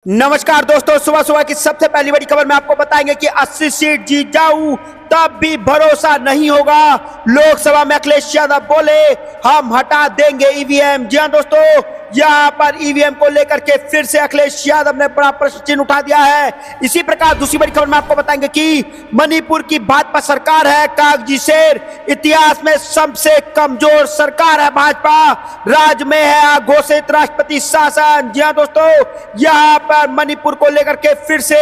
नमस्कार दोस्तों, सुबह सुबह की सबसे पहली बड़ी खबर में आपको बताएंगे कि 80 सीट जीत जाऊं तब भी भरोसा नहीं होगा। लोकसभा में अखिलेश यादव बोले हम हटा देंगे ईवीएम। जी हां दोस्तों, यहां पर ईवीएम को लेकर के फिर से अखिलेश यादव ने बड़ा प्रश्न चिन्ह उठा दिया है। इसी प्रकार दूसरी बड़ी खबर में आपको बताएंगे कि मणिपुर की भाजपा सरकार है कागजी शेर, इतिहास में सबसे कमजोर सरकार है भाजपा, राज्य में है अघोषित राष्ट्रपति शासन। जी हां दोस्तों, यहां पर मणिपुर को लेकर के फिर से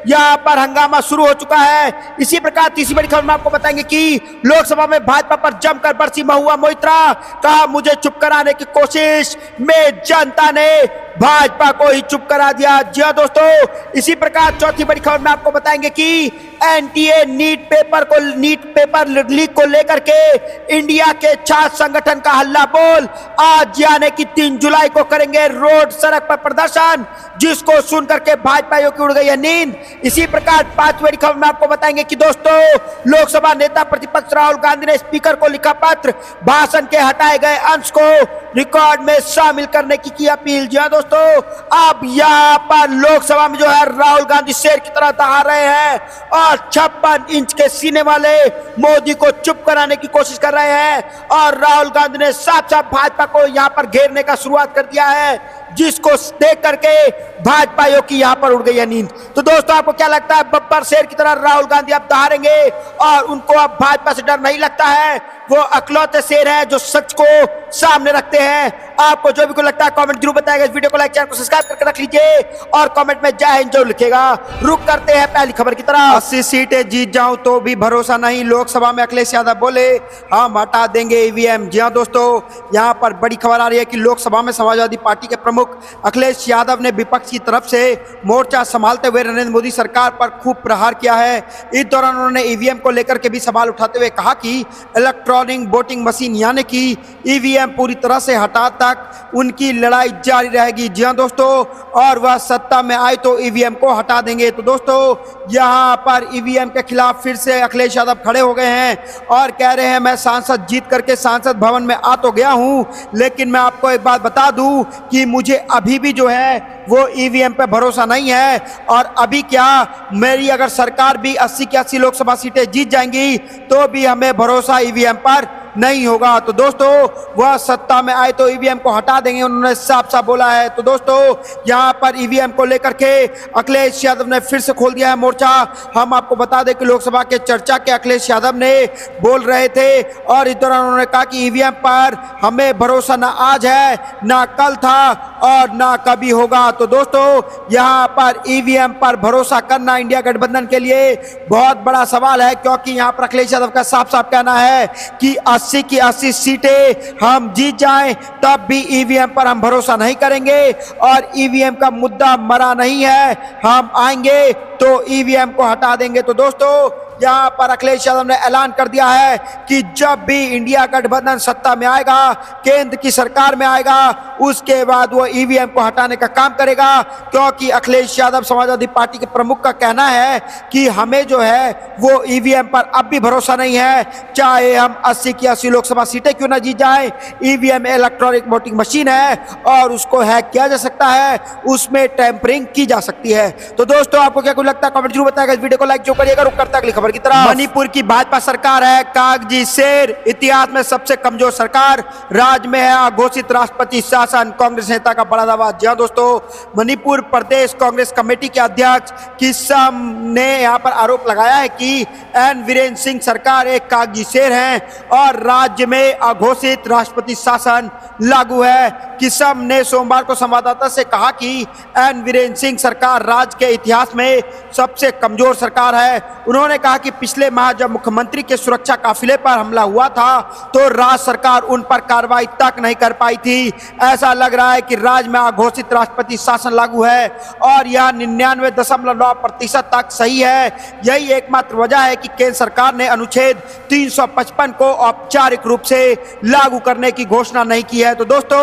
यहां पर हंगामा शुरू हो चुका है। इसी प्रकार तीसरी बड़ी खबर में आपको बताएंगे कि लोकसभा में भाजपा पर जमकर बरसी महुआ मोइत्रा, कहा मुझे चुप कराने की कोशिश में जनता ने भाजपा को ही चुप करा दिया। जी हां दोस्तों, इसी प्रकार चौथी बड़ी खबर में आपको बताएंगे कि एनटीए नीट पेपर लीक को लेकर के इंडिया के छात्र संगठन का हल्ला बोल, आज यानी कि 3 जुलाई को करेंगे रोड सड़क पर प्रदर्शन, जिसको सुनकर के भाजपाइयों की उड़ गई है नींद। इसी प्रकार पांचवी बड़ी खबर में आपको बताएंगे कि दोस्तों लोकसभा नेता प्रतिपक्ष राहुल गांधी ने स्पीकर को लिखा पत्र, भाषण के हटाए गए अंश को रिकॉर्ड में शामिल करने की अपील। जी हां दोस्तों, अब यहाँ पर लोकसभा में जो है राहुल गांधी शेर की तरह दहा रहे हैं और 56 इंच के सीने वाले मोदी को चुप कराने की कोशिश कर रहे हैं और राहुल गांधी ने साफ साफ भाजपा को यहाँ पर घेरने का शुरुआत कर दिया है, जिसको देख करके भाजपाइयों की यहाँ पर उड़ गई है नींद। तो दोस्तों आपको क्या लगता है, बब्बर शेर की तरह राहुल गांधी अब दहाड़ेंगे और उनको अब भाजपा से डर नहीं लगता है? वो अकलौते शेर हैं जो सच को सामने रखते हैं। आपको जो भी को लगता है कमेंट जरूर बताएगा। इस वीडियो को लाइक, चैनल को सब्सक्राइब करके रख लीजिए और कमेंट में जय हिंद जरूर लिखेगा। रुक करते हैं पहली खबर की तरफ। 80 सीटें जीत जाऊं तो भी भरोसा नहीं, लोकसभा में अखिलेश यादव बोले हम हटा देंगे ईवीएम। जी हां दोस्तों, यहाँ पर बड़ी खबर आ रही है कि लोकसभा में समाजवादी पार्टी के प्रमुख अखिलेश यादव ने विपक्ष की तरफ से मोर्चा संभालते हुए नरेंद्र मोदी सरकार पर खूब प्रहार किया है। इस दौरान उन्होंने ईवीएम को लेकर के भी सवाल उठाते हुए कहा कि इलेक्ट्रॉनिक वोटिंग मशीन यानी कि ईवीएम पूरी तरह से हटा तक उनकी लड़ाई जारी रहेगी। जी हां दोस्तों, और वह सत्ता में आए तो ईवीएम को हटा देंगे। तो दोस्तों यहां पर ईवीएम के खिलाफ फिर से अखिलेश यादव खड़े हो गए हैं और कह रहे हैं मैं सांसद जीत करके सांसद भवन में आ तो गया हूं, लेकिन मैं आपको एक बात बता दूं कि मुझे अभी भी जो है वो ईवीएम पे भरोसा नहीं है। और अभी क्या, मेरी अगर सरकार भी 80 की 80 लोकसभा सीटें जीत जाएंगी तो भी हमें भरोसा ईवीएम पर नहीं होगा। तो दोस्तों वह सत्ता में आए तो ईवीएम को हटा देंगे, उन्होंने साफ साफ बोला है। तो दोस्तों यहां पर ईवीएम को लेकर के अखिलेश यादव ने फिर से खोल दिया है मोर्चा। हम आपको बता दें कि लोकसभा के चर्चा के अखिलेश यादव ने बोल रहे थे और इस दौरान उन्होंने कहा कि ईवीएम पर हमें भरोसा ना आज है, ना कल था और ना कभी होगा। तो दोस्तों यहां पर ईवीएम पर भरोसा करना इंडिया गठबंधन के लिए बहुत बड़ा सवाल है, क्योंकि यहां पर अखिलेश यादव का साफ साफ कहना है कि 80 की 80 सीटें हम जीत जाएं तब भी ईवीएम पर हम भरोसा नहीं करेंगे और ईवीएम का मुद्दा मरा नहीं है, हम आएंगे तो ईवीएम को हटा देंगे। तो दोस्तों यहां पर अखिलेश यादव ने ऐलान कर दिया है कि जब भी इंडिया गठबंधन सत्ता में आएगा, केंद्र की सरकार में आएगा, उसके बाद वो ईवीएम को हटाने का काम करेगा, क्योंकि अखिलेश यादव समाजवादी पार्टी के प्रमुख का कहना है कि हमें जो है वो ईवीएम पर अब भी भरोसा नहीं है, चाहे हम 80 की 80 लोकसभा सीटें क्यों ना जीत जाए। ईवीएम इलेक्ट्रॉनिक वोटिंग मशीन है और उसको हैक किया जा सकता है, उसमें टैंपरिंग की जा सकती है। तो दोस्तों आपको क्या कुछ लगता है कमेंट जरूर बताएगा। इस वीडियो को लाइक जो करिएगा। रुक करता अगली खबर की तरफ। मणिपुर की भाजपा सरकार है कागजी शेर, इतिहास में सबसे कमजोर सरकार, राज्य में है अघोषित राष्ट्रपति शासन, कांग्रेस नेता का बड़ा दावा। जी हां दोस्तों, मणिपुर प्रदेश कांग्रेस कमेटी के अध्यक्ष किसम ने यहां पर आरोप लगाया है कि एन वीरेंद्र सिंह सरकार एक कागजी शेर है और राज्य में अघोषित राष्ट्रपति शासन लागू है। किसम ने सोमवार को संवाददाता से कहा कि एन वीरेंद्र सिंह सरकार राज्य के इतिहास में सबसे कमजोर सरकार है। उन्होंने कहा कि पिछले माह जब मुख्यमंत्री के सुरक्षा काफिले पर हमला हुआ था तो राज्य सरकार उन पर कार्रवाई तक नहीं कर पाई थी। ऐसा लग रहा है कि राज्य में अघोषित राष्ट्रपति शासन लागू है और यह 99.9% तक सही है। यही एकमात्र वजह है कि केंद्र सरकार ने अनुच्छेद 355 को औपचारिक रूप से लागू करने की घोषणा नहीं की है। तो दोस्तों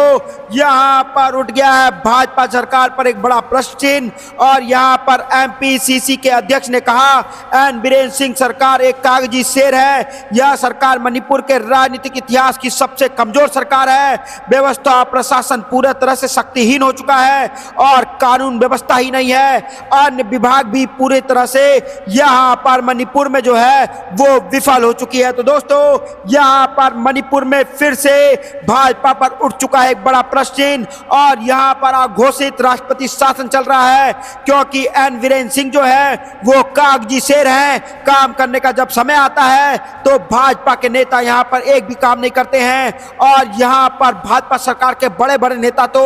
यहां पर उठ गया है भाजपा सरकार पर एक बड़ा प्रश्न चिन्ह और यहां पर एमपीसीसी के अध्यक्ष ने कहा एन वीरेंद्र सिंह सरकार एक कागजी शेर है। यह सरकार मणिपुर के राजनीतिक इतिहास की सबसे कमजोर सरकार है। व्यवस्था और प्रशासन पूरी तरह से शक्तिहीन हो चुका है और कानून व्यवस्था ही नहीं है, अन्य विभाग भी पूरी तरह से यहाँ पर मणिपुर में जो है वो विफल हो चुकी है। तो दोस्तों यहाँ पर मणिपुर में फिर से भाजपा पर उठ चुका है एक बड़ा प्रश्न और यहाँ पर अघोषित राष्ट्रपति शासन चल रहा है, क्योंकि एन वीरेंद्र सिंह जो है वो कागजी शेर हैं। काम करने का जब समय आता है तो भाजपा के नेता यहाँ पर एक भी काम नहीं करते हैं और यहाँ पर भाजपा सरकार के बड़े बड़े नेता तो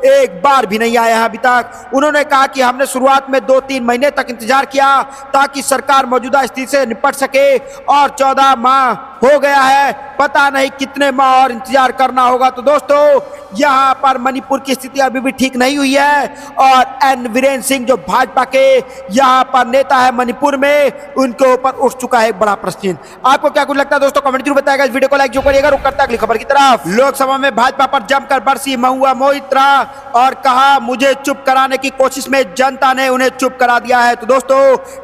एक बार भी नहीं आए हैं अभी तक। उन्होंने कहा कि हमने शुरुआत में 2-3 महीने तक इंतजार किया ताकि सरकार मौजूदा स्थिति से निपट सके और 14 माह हो गया है, पता नहीं कितने माह और इंतजार करना होगा। तो दोस्तों यहाँ पर मणिपुर की स्थिति अभी भी ठीक नहीं हुई है और एन वीरेंद्र सिंह जो भाजपा के यहाँ पर नेता है मणिपुर में, उनके ऊपर उठ चुका है एक बड़ा प्रश्न। आपको क्या कुछ लगता है दोस्तों, कमेंट जरूर बताएगा। इस वीडियो को लाइक जो करिएगा। रुक करता अगली खबर की तरफ। लोकसभा में भाजपा पर जमकर बरसी महुआ मोइत्रा और कहा मुझे चुप कराने की कोशिश में जनता ने उन्हें चुप करा दिया है। तो दोस्तों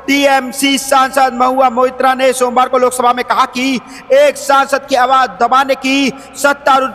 टीएमसी सांसद महुआ मोइत्रा ने सोमवार को लोकसभा में कहा कि एक सांसद की आवाज दबाने की सत्तारूढ़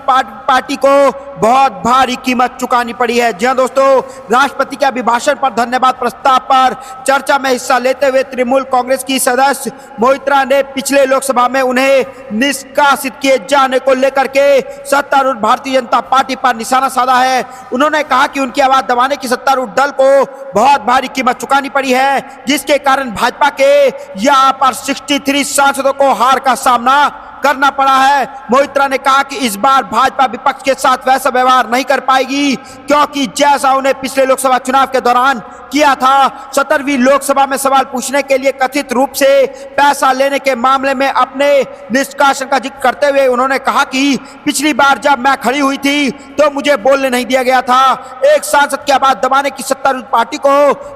पार्टी को बहुत भारी कीमत चुकानी पड़ी है। जी हां दोस्तों, राष्ट्रपति के अभिभाषण पर धन्यवाद प्रस्ताव पर चर्चा में हिस्सा लेते हुए तृणमूल कांग्रेस की सदस्य मोइत्रा ने पिछले लोकसभा में उन्हें निष्कासित किए जाने को लेकर के सत्तारूढ़ भारतीय जनता पार्टी पर निशाना साधा है। उन्होंने कहा कि उनकी आवाज दबाने की सत्तारूढ़ दल को बहुत भारी कीमत चुकानी पड़ी है, जिसके कारण भाजपा के यहाँ पर 63 सांसदों को हार का सामना करना पड़ा है। मोइत्रा ने कहा कि इस बार भाजपा विपक्ष के साथ वैसा व्यवहार नहीं कर पाएगी, क्योंकि जैसा उन्हें पिछले लोकसभा चुनाव के दौरान किया था। 17वीं लोकसभा में सवाल पूछने के लिए कथित रूप से पैसा लेने के मामले में अपने निष्कासन का जिक्र करते हुए उन्होंने कहा कि पिछली बार जब मैं खड़ी हुई थी तो मुझे बोलने नहीं दिया गया था। एक सांसद की आवाज दबाने की सत्तारूढ़ पार्टी को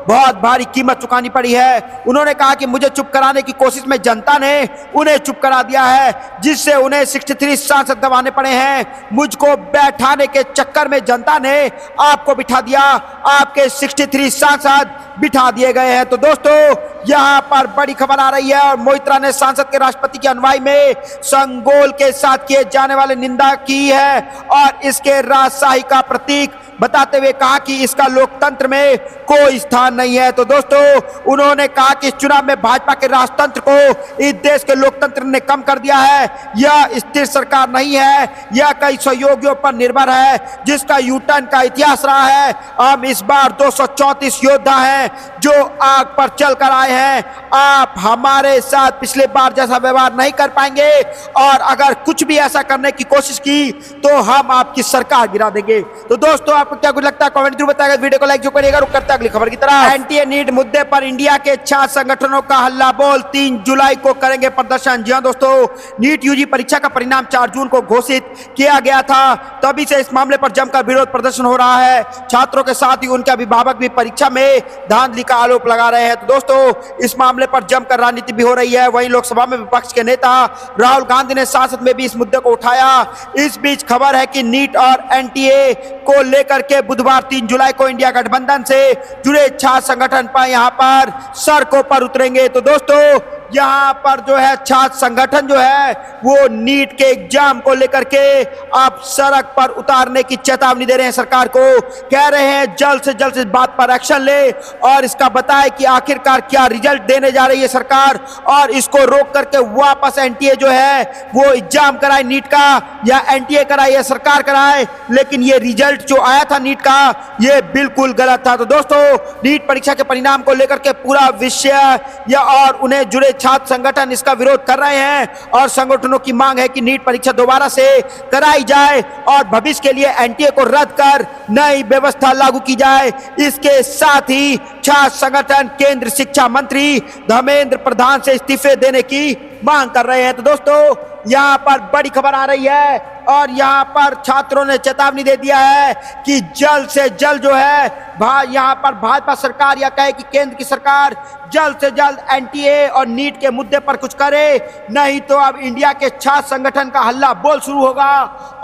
बहुत भारी कीमत चुकानी पड़ी है। उन्होंने कहा कि मुझे चुप कराने की कोशिश में जनता ने उन्हें चुप करा दिया है, जिससे उन्हें 63 सांसद दबाने पड़े हैं। मुझको बैठाने के चक्कर में जनता ने आपको बिठा दिया, आपके 63 सांसद बिठा दिए गए हैं। तो दोस्तों यहां पर बड़ी खबर आ रही है और मोइत्रा ने सांसद के राष्ट्रपति की अनुयायी में संगोल के साथ किए जाने वाले निंदा की है और इसके राजशाही का प्रतीक बताते हुए कहा कि इसका लोकतंत्र में कोई स्थान नहीं है। तो दोस्तों उन्होंने कहा कि इस चुनाव में भाजपा के राजतंत्र को इस देश के लोकतंत्र ने कम कर दिया है। यह स्थिर सरकार नहीं है, यह कई सहयोगियों पर निर्भर है, जिसका यूटर्न का इतिहास रहा है। हम इस बार 234 योद्धा हैं जो आग पर चल कर आए हैं। आप हमारे साथ पिछले बार जैसा व्यवहार नहीं कर पाएंगे और अगर कुछ भी ऐसा करने की कोशिश की तो हम आपकी सरकार गिरा देंगे। तो दोस्तों आपको क्या कुछ लगता है, कमेंट जरूर बताएगा। वीडियो को लाइक जो करिएगा। रुक करते हैं अगली खबर की तरफ। एनटीए नीट मुद्दे पर इंडिया के 6 संगठनों का हल्ला बोल, 3 जुलाई को करेंगे प्रदर्शन। जी हां दोस्तों, नीट यूजी परीक्षा का परिणाम 4 जून को घोषित किया गया था, तभी से इस मामले पर जमकर विरोध प्रदर्शन हो रहा है। छात्रों के साथ ही उनके अभिभावक भी परीक्षा में धांधली का आरोप लगा रहे हैं। तो दोस्तों इस मामले पर जमकर राजनीति भी हो रही है। वहीं लोकसभा में विपक्ष के नेता राहुल गांधी ने संसद में भी इस मुद्दे को उठाया। इस बीच खबर है कि नीट और एनटीए को लेकर के बुधवार 3 जुलाई को इंडिया गठबंधन से जुड़े 6 संगठन पर यहाँ पर सड़कों पर उतरेंगे। तो दोस्तों यहाँ पर जो है 6 संगठन जो है वो नीट के एग्जाम को लेकर के अब सड़क पर उतारने की चेतावनी दे रहे हैं सरकार को। कह रहे हैं जल्द से जल्द इस बात पर एक्शन ले और इसका बताए कि आखिरकार क्या रिजल्ट देने जा रही है सरकार और इसको रोक करके वापस एनटीए जो है वो एग्जाम कराए नीट का, या एनटीए कराए या सरकार कराए। लेकिन ये रिजल्ट जो आया था नीट का ये बिल्कुल गलत था। तो दोस्तों नीट परीक्षा के परिणाम को लेकर के पूरा विषय या और उन्हें जुड़े छात्र संगठन इसका विरोध कर रहे हैं और संगठनों की मांग है कि नीट परीक्षा दोबारा से कराई जाए और भविष्य के लिए एनटीए को रद्द कर नई व्यवस्था लागू की जाए। इसके साथ ही छात्र संगठन केंद्र शिक्षा मंत्री धर्मेंद्र प्रधान से इस्तीफे देने की मांग कर रहे हैं। तो दोस्तों यहाँ पर बड़ी खबर आ रही है और यहाँ पर छात्रों ने चेतावनी दे दिया है कि जल्द से जल्द जो है यहाँ पर भाजपा सरकार या कहे कि केंद्र की सरकार जल्द से जल्द एनटीए और नीट के मुद्दे पर कुछ करे, नहीं तो अब इंडिया के छात्र संगठन का हल्ला बोल शुरू होगा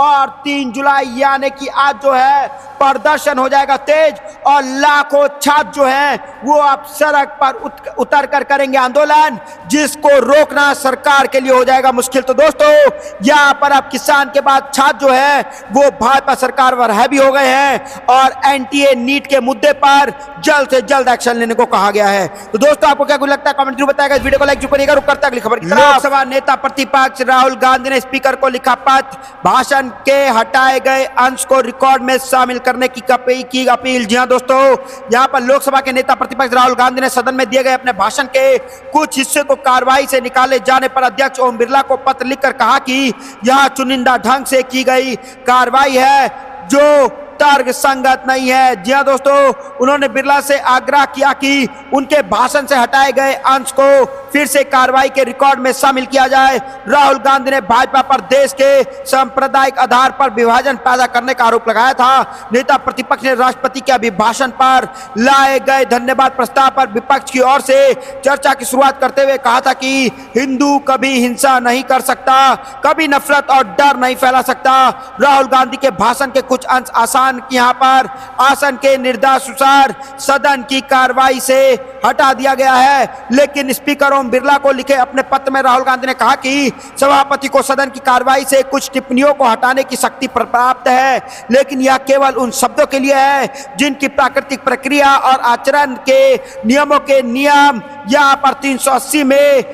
और 3 जुलाई यानी कि आज जो है प्रदर्शन हो जाएगा तेज और लाखों छात्र जो हैं वो अब सड़क पर उतर कर करेंगे आंदोलन, जिसको रोकना सरकार के लिए हो जाएगा मुश्किल। तो दोस्तों यहाँ पर अब किसान के बाद छात्र जो है वो भाजपा सरकार पर हैवी हो गए हैं और एनटीए नीट के मुद्दे पर जल्द से जल्द एक्शन लेने को कहा गया है। तो दोस्तों आपको क्या कुछ लगता है कमेंट जरूर बताएगा। इस वीडियो को लाइक जरूर करिएगा। रुक करता अगली खबर की तरफ। लोकसभा नेता प्रतिपक्ष राहुल गांधी ने स्पीकर को लिखा पत्र, भाषण के हटाए गए अंश को रिकॉर्ड में शामिल करने की अपील। जी हां दोस्तों, यहां पर लोकसभा के नेता प्रतिपक्ष राहुल गांधी ने सदन में दिए गए अपने भाषण के कुछ हिस्से को कार्रवाई से निकाले जाने पर अध्यक्ष ओम बिरला को पत्र लिखकर कहा कि यह चुनिंदा ढंग से की गई कार्रवाई है जो तर्क संगत नहीं है। जी हां दोस्तों, उन्होंने बिरला से आग्रह किया कि उनके भाषण से हटाए गए अंश को फिर से कार्रवाई के रिकॉर्ड में शामिल किया जाए। राहुल गांधी ने भाजपा पर देश के सांप्रदायिक आधार पर विभाजन पैदा करने का आरोप लगाया था। नेता प्रतिपक्ष ने राष्ट्रपति के अभिभाषण पर लाए गए धन्यवाद प्रस्ताव पर विपक्ष की ओर से चर्चा की शुरुआत करते हुए कहा था कि हिंदू कभी हिंसा नहीं कर सकता, कभी नफरत और डर नहीं फैला सकता। राहुल गांधी के भाषण के कुछ अंश यहाँ पर आसन के निर्देशानुसार सदन की कार्रवाई से हटा दिया गया है, लेकिन स्पीकर ओम बिरला को लिखे अपने पत्र में राहुल गांधी ने कहा कि सभापति को सदन की कार्रवाई से कुछ टिप्पणियों को हटाने की शक्ति प्राप्त है, लेकिन यह केवल उन शब्दों के लिए है जिनकी प्राकृतिक प्रक्रिया और आचरण के नियमों के नियम यहाँ पर 380 में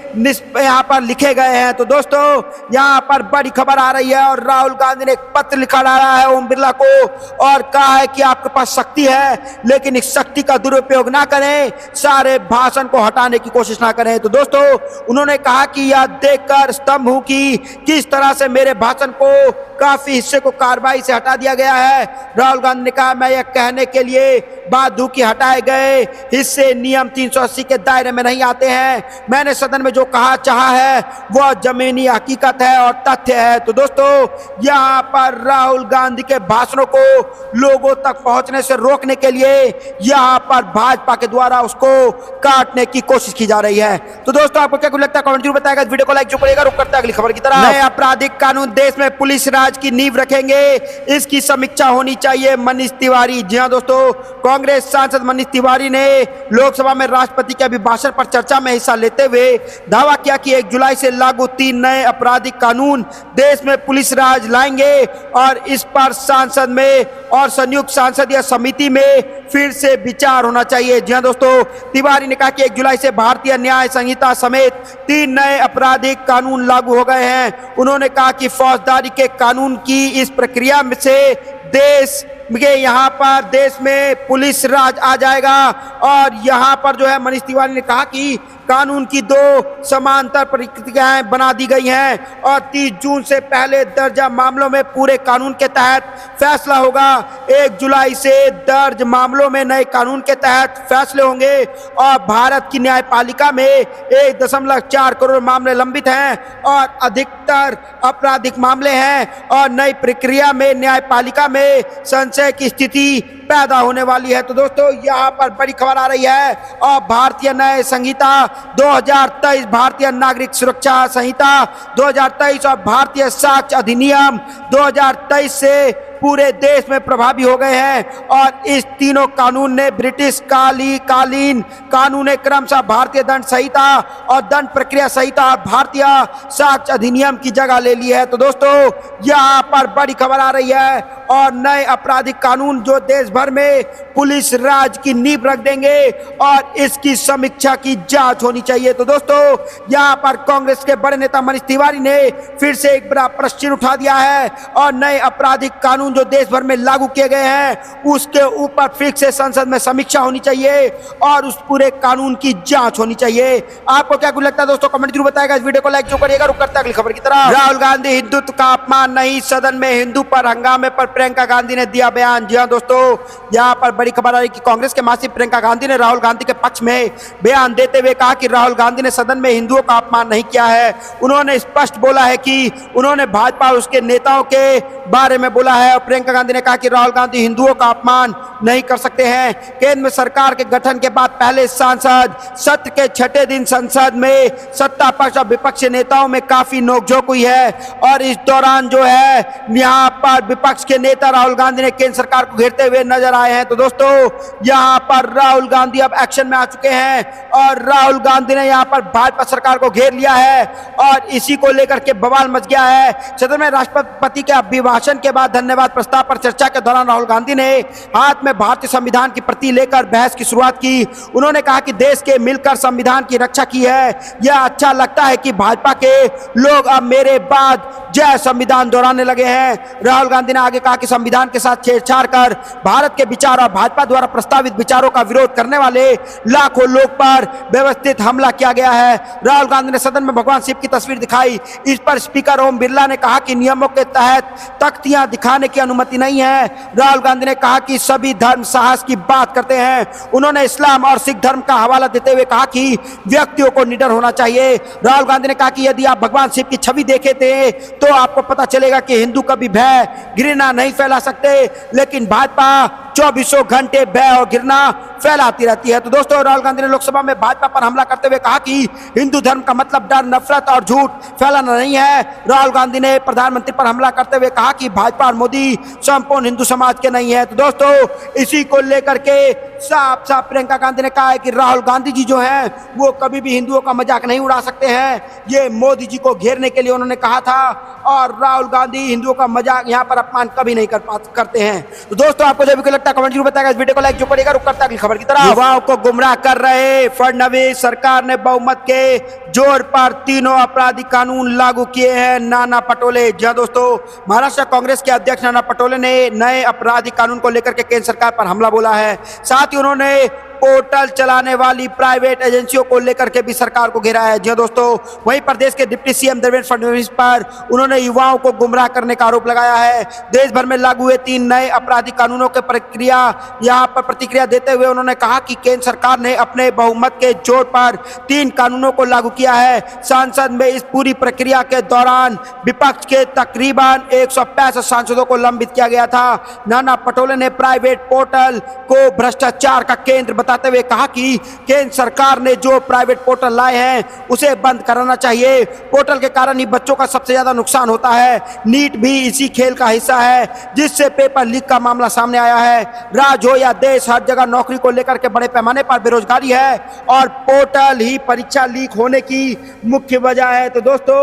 यहाँ पर लिखे गए हैं। तो दोस्तों यहाँ पर बड़ी खबर आ रही है और राहुल गांधी ने एक पत्र लिखा डाला है ओम बिरला को और कहा है कि आपके पास शक्ति है, लेकिन इस शक्ति का दुरुपयोग ना करें, सारे भाषण को हटाने की कोशिश ना करें। तो दोस्तों उन्होंने कहा कि यह देखकर स्तंभ हूं कि किस तरह से मेरे भाषण को काफी हिस्से को कार्रवाई से हटा दिया गया है। राहुल गांधी ने कहा, मैं यह कहने के लिए बाध्य हूं कि हटाए गए हिस्से नियम 380 के दायरे में नहीं आते हैं। मैंने सदन में जो कहा चाहा है वह जमीनी हकीकत है और तथ्य है। तो दोस्तों यहाँ पर राहुल गांधी के भाषणों को लोगों तक पहुंचने से रोकने के लिए यहाँ पर भाजपा के द्वारा उसको काटने की कोशिश की जा रही है। तो दोस्तों आपको क्या कुछ लगता है कमेंट जरूर बताएगा। इस वीडियो को लाइक जरूर करिएगा। रुक करते हैं अगली खबर की तरफ। नए आपराधिक कानून देश में पुलिस राज की नींव रखेंगे, इसकी समीक्षा होनी चाहिए, मनीष तिवारी। जी हां दोस्तों, कांग्रेस सांसद मनीष तिवारी ने लोकसभा में राष्ट्रपति के अभिभाषण पर चर्चा में हिस्सा लेते हुए दावा किया कि 1 जुलाई से लागू 3 नए आपराधिक कानून देश में पुलिस राज लाएंगे और इस पर सांसद में और संयुक्त संसदीय समिति में फिर से विचार होना चाहिए। जी हां दोस्तों, तिवारी ने कहा कि 1 जुलाई से भारतीय न्याय संहिता समेत 3 नए आपराधिक कानून लागू हो गए हैं। उन्होंने कहा कि फौजदारी के कानून की इस प्रक्रिया में से देश में पुलिस राज आ जाएगा और यहाँ पर जो है मनीष तिवारी ने कहा कि कानून की 2 समांतर प्रक्रियाएं बना दी गई हैं और 30 जून से पहले दर्ज मामलों में पूरे कानून के तहत फैसला होगा। 1 जुलाई से दर्ज मामलों में नए कानून के तहत फैसले होंगे और भारत की न्यायपालिका में 1.4 करोड़ मामले लंबित हैं और अधिकतर आपराधिक मामले हैं और नई प्रक्रिया में न्यायपालिका में संशय की स्थिति पैदा होने वाली है। तो दोस्तों यहाँ पर बड़ी खबर आ रही है और भारतीय न्याय संहिता 2023, भारतीय नागरिक सुरक्षा संहिता 2023 और भारतीय साक्ष्य अधिनियम 2023 से पूरे देश में प्रभावी हो गए हैं और इस तीनों कानून ने ब्रिटिश कालीन कानून क्रमशः भारतीय दंड संहिता और दंड प्रक्रिया संहिता और भारतीय साक्ष्य अधिनियम की जगह ले ली है। तो दोस्तों यहाँ पर बड़ी खबर आ रही है और नए आपराधिक कानून जो देश भर में पुलिस राज की नींव रख देंगे और इसकी समीक्षा की जांच होनी चाहिए। तो दोस्तों यहाँ पर कांग्रेस के बड़े नेता मनीष तिवारी ने फिर से एक बड़ा प्रश्न उठा दिया है और नए आपराधिक कानून जो देश भर में लागू किए गए हैं उसके ऊपर फिर से संसद में समीक्षा होनी चाहिए और उस पूरे कानून की जांच होनी चाहिए। आपको क्या कुछ लगता है दोस्तों कमेंट जरूर बताएगा। इस वीडियो को लाइक जरूर करिएगा। रुक करते हैं अगली खबर की तरफ। राहुल गांधी हिंदुत्व का अपमान नहीं, सदन में हिंदू पर हंगामे पर प्रियंका गांधी ने दिया बयान। जी हां दोस्तों, यहाँ पर बड़ी खबर आ रही कि कांग्रेस के महासचिव प्रियंका गांधी ने राहुल गांधी के पक्ष में बयान देते हुए कहा कि राहुल गांधी ने सदन में हिंदुओं का अपमान नहीं किया है। उन्होंने स्पष्ट बोला है कि उन्होंने भाजपा और उसके नेताओं के बारे में बोला है और प्रियंका गांधी ने कहा कि राहुल गांधी हिंदुओं का अपमान नहीं कर सकते हैं। केंद्र में सरकार के गठन के बाद पहले सांसद सत्र के छठे दिन संसद में सत्ता पक्ष और विपक्ष के नेताओं में काफी नोकझोंक हुई है और इस दौरान जो है यहाँ पर विपक्ष के नेता राहुल गांधी ने केंद्र सरकार को घेरते हुए नजर आए हैं। तो दोस्तों यहाँ पर राहुल गांधी अब एक्शन में आ चुके हैं और राहुल गांधी ने यहाँ पर भाजपा सरकार को घेर लिया है और इसी को लेकर के बवाल मच गया है। सदन में राष्ट्रपति के अभिभाषण के बाद धन्यवाद प्रस्ताव पर चर्चा के दौरान राहुल गांधी ने हाथ में भारतीय संविधान की प्रति लेकर बहस की शुरुआत की। उन्होंने कहा कि देश के मिलकर संविधान की रक्षा की है। यह अच्छा लगता है कि भाजपा के लोग अब मेरे बाद जय संविधान दोहराने लगे हैं। राहुल गांधी ने आगे कहा कि संविधान के साथ छेड़छाड़ कर भारत के विचार और भाजपा द्वारा प्रस्तावित विचारों का विरोध करने वाले लाखों लोग पर व्यवस्थित हमला किया गया है। राहुल गांधी ने सदन में भगवान शिव की तस्वीर दिखाई। इस पर स्पीकर ओम बिरला ने कहा कि नियमों के तहत तख्तियां दिखाने की अनुमति नहीं है। राहुल गांधी ने कहा कि सभी धर्म साहस की बात करते हैं। उन्होंने इस्लाम और सिख धर्म का हवाला देते हुए कहा कि व्यक्तियों को निडर होना चाहिए। राहुल गांधी ने कहा कि यदि आप भगवान शिव की छवि देखे थे तो आपको पता चलेगा कि हिंदू कभी भय घृणा नहीं फैला सकते, लेकिन भाजपा 24 घंटे भय और घृणा फैलाती रहती है। तो दोस्तों राहुल गांधी ने लोकसभा में भाजपा पर हमला करते हुए कहा कि हिंदू धर्म का मतलब डर, नफरत और झूठ फैलाना नहीं है। राहुल गांधी ने प्रधानमंत्री पर हमला करते हुए कहा कि भाजपा और मोदी संपूर्ण हिंदू समाज के नहीं है। तो दोस्तों इसी को लेकर के साफ साफ प्रियंका गांधी ने कहा है कि राहुल गांधी जी जो हैं वो कभी भी हिंदुओं का मजाक नहीं उड़ा सकते हैं। ये मोदी जी को घेरने के लिए उन्होंने कहा था और राहुल गांधी हिंदुओं का मजाक यहाँ पर अपमान कभी नहीं करते हैं। तो दोस्तों आपको जो भी लगता है कमेंट जरूर बताएगा। इस वीडियो को लाइक जो करेगा रुक करता है अगली खबर की तरफ। युवाओं को गुमराह कर रहे फडणवीस सरकार ने बहुमत के जोर पर तीनों आपराधिक कानून लागू किए हैं। नाना पटोले, जी दोस्तों, महाराष्ट्र कांग्रेस के अध्यक्ष नाना पटोले ने नए आपराधिक कानून को लेकर के केंद्र सरकार पर हमला बोला है। साथ ही उन्होंने पोर्टल चलाने वाली प्राइवेट एजेंसियों को लेकर के भी सरकार को घेरा है। जी दोस्तों, वहीं प्रदेश के डिप्टी सीएम देवेंद्र फडणवीस पर उन्होंने युवाओं को गुमराह करने का आरोप लगाया है। देश भर में लागू हुए 3 नए आपराधिक कानूनों के प्रक्रिया यहाँ पर प्रतिक्रिया देते हुए उन्होंने कहा कि केंद्र सरकार ने अपने बहुमत के जोर पर 3 कानूनों को लागू किया है। संसद में इस पूरी प्रक्रिया के दौरान विपक्ष के तकरीबन 165 सांसदों को लंबित किया गया था। नाना पटोले ने प्राइवेट पोर्टल को भ्रष्टाचार का केंद्र बताते हुए कहा कि केंद्र सरकार ने जो प्राइवेट पोर्टल लाए हैं उसे बंद कराना चाहिए। पोर्टल के कारण ही बच्चों का सबसे ज्यादा नुकसान होता है। नीट भी इसी खेल का हिस्सा है जिससे पेपर लीक का मामला सामने आया है। राज्य हो या देश, हर जगह नौकरी को लेकर के बड़े पैमाने पर बेरोजगारी है और पोर्टल ही परीक्षा लीक होने की मुख्य वजह है। तो दोस्तों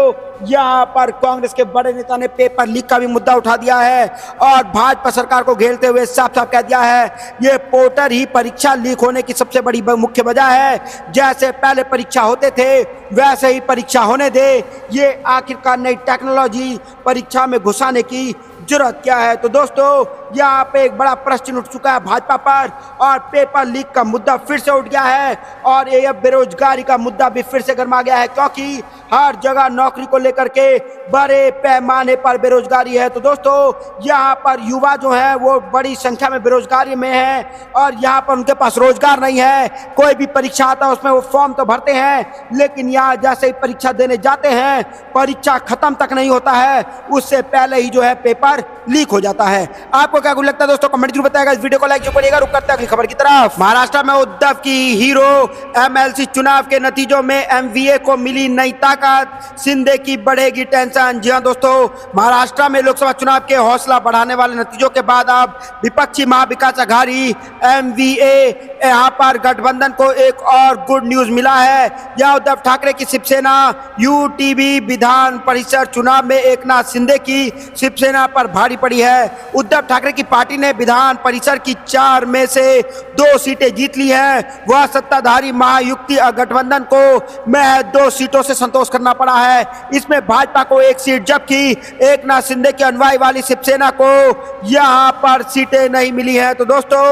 यहाँ पर कांग्रेस के बड़े नेता ने पेपर लीक का भी मुद्दा उठा दिया है और भाजपा सरकार को घेरते हुए साफ साफ कह दिया है ये पोर्टल ही परीक्षा लीक होने की सबसे बड़ी मुख्य वजह है। जैसे पहले परीक्षा होते थे वैसे ही परीक्षा होने दे। ये आखिरकार नई टेक्नोलॉजी परीक्षा में घुसाने की जरूरत क्या है। तो दोस्तों यहाँ पे एक बड़ा प्रश्न उठ चुका है भाजपा पर और पेपर लीक का मुद्दा फिर से उठ गया है और ये बेरोजगारी का मुद्दा भी फिर से गर्मा गया है क्योंकि हर जगह नौकरी को लेकर के बड़े पैमाने पर बेरोजगारी है। तो दोस्तों यहाँ पर युवा जो है वो बड़ी संख्या में बेरोजगारी में है और यहाँ पर उनके पास रोजगार नहीं है। कोई भी परीक्षा आता है उसमें वो फॉर्म तो भरते हैं लेकिन यहाँ जैसे ही परीक्षा देने जाते हैं परीक्षा खत्म तक नहीं होता है, उससे पहले ही जो है पेपर लीक हो जाता है। आपको क्या कुछ लगता है दोस्तों कमेंट जरूर बताएगा। इस वीडियो को लाइक जो करिएगा। रुक करते हैं अगली खबर की तरफ। महाराष्ट्र में उद्धव की हीरो एमएलसी चुनाव के नतीजों में एमवीए को मिली नई ताकत, शिंदे की बढ़ेगी टेंशन। जी हां दोस्तों, महाराष्ट्र में लोकसभा चुनाव के हौसला बढ़ाने वाले नतीजों के बाद अब विपक्षी महाविकास अघाड़ी एमवीए यहां पर गठबंधन को एक और गुड न्यूज मिला है। यहां उद्धव ठाकरे की शिवसेना यूटीवी विधान परिषद चुनाव में एकनाथ शिंदे की शिवसेना पर भारी पड़ी है। उद्धव ठाकरे की पार्टी ने विधान परिषद की 4 में से 2 सीटें जीत ली हैं। वह सत्ताधारी महायुति गठबंधन को महज 2 सीटों से संतोष करना पड़ा है। इसमें भाजपा को 1 सीट जबकि एकनाथ शिंदे के अनुयायी वाली शिवसेना को यहां पर सीटें नहीं मिली हैं। तो दोस्तों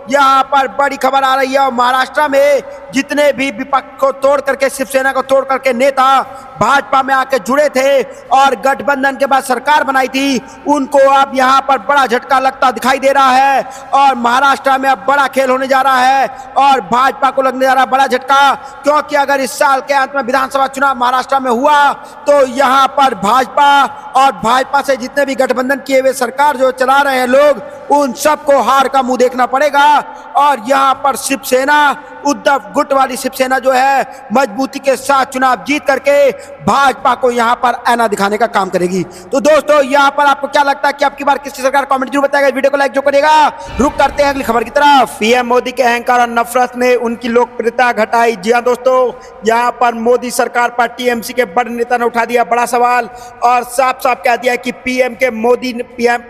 यहाँ पर बड़ी खबर आ रही है और महाराष्ट्र में जितने भी विपक्ष को तोड़ करके, शिवसेना को तोड़ करके नेता भाजपा में आके जुड़े थे और गठबंधन के बाद सरकार बनाई थी, उनको अब यहाँ पर बड़ा झटका लगता दिखाई दे रहा है और महाराष्ट्र में अब बड़ा खेल होने जा रहा है और भाजपा को लगने जा रहा है बड़ा झटका। क्योंकि अगर इस साल के अंत में विधानसभा चुनाव महाराष्ट्र में हुआ तो यहाँ पर भाजपा और भाजपा से जितने भी गठबंधन किए हुए सरकार जो चला रहे हैं लोग, उन सबको हार का मुंह देखना पड़ेगा और यहाँ पर शिवसेना, उद्धव गुट वाली शिवसेना जो है मजबूती के साथ चुनाव जीत करके भाजपा को यहाँ पर आईना दिखाने का काम करेगी। तो दोस्तों यहाँ पर आपको क्या लगता है कि आपकी बार किसकी सरकार, कमेंट जरूर बताएगा, वीडियो को लाइक जो करेगा। रुक करते हैं अगली खबर की तरफ। पीएम मोदी के अहंकार और नफरत ने उनकी लोकप्रियता घटाई। जी हाँ दोस्तों, यहाँ पर मोदी सरकार पर टीएमसी के बड़े नेता ने उठा दिया बड़ा सवाल और साफ साफ कह दिया कि पीएम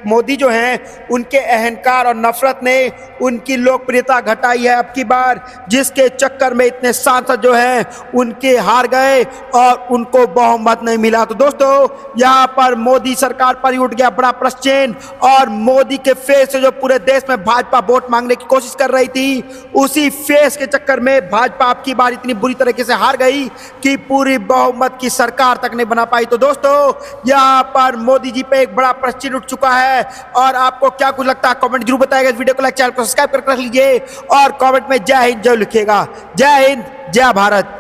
मोदी जो हैं उनके अहंकार और नफरत ने उनकी लोकप्रियता घटाई है अब की बार, जिसके चक्कर में इतने सांसद जो हैं उनके हार गए और उनको बहुमत नहीं मिला। तो दोस्तों यहाँ पर मोदी सरकार पर ही उठ गया बड़ा प्रश्न और मोदी के फेस से जो पूरे देश में भाजपा वोट मांगने की कोशिश कर रही थी, उसी फेस के चक्कर में भाजपा अब की बार इतनी बुरी तरीके से हार गई कि पूरी बहुमत की सरकार तक नहीं बना पाई। तो दोस्तों यहाँ पर मोदी जी पे एक बड़ा प्रश्न उठ चुका है और आपको क्या कुछ लगता है कमेंट जरूर बताएगा। इस वीडियो को लाइक, चैनल को सब्सक्राइब करके रख लीजिए और कमेंट में जय हिंद जय लिखिएगा। जय हिंद, जय भारत।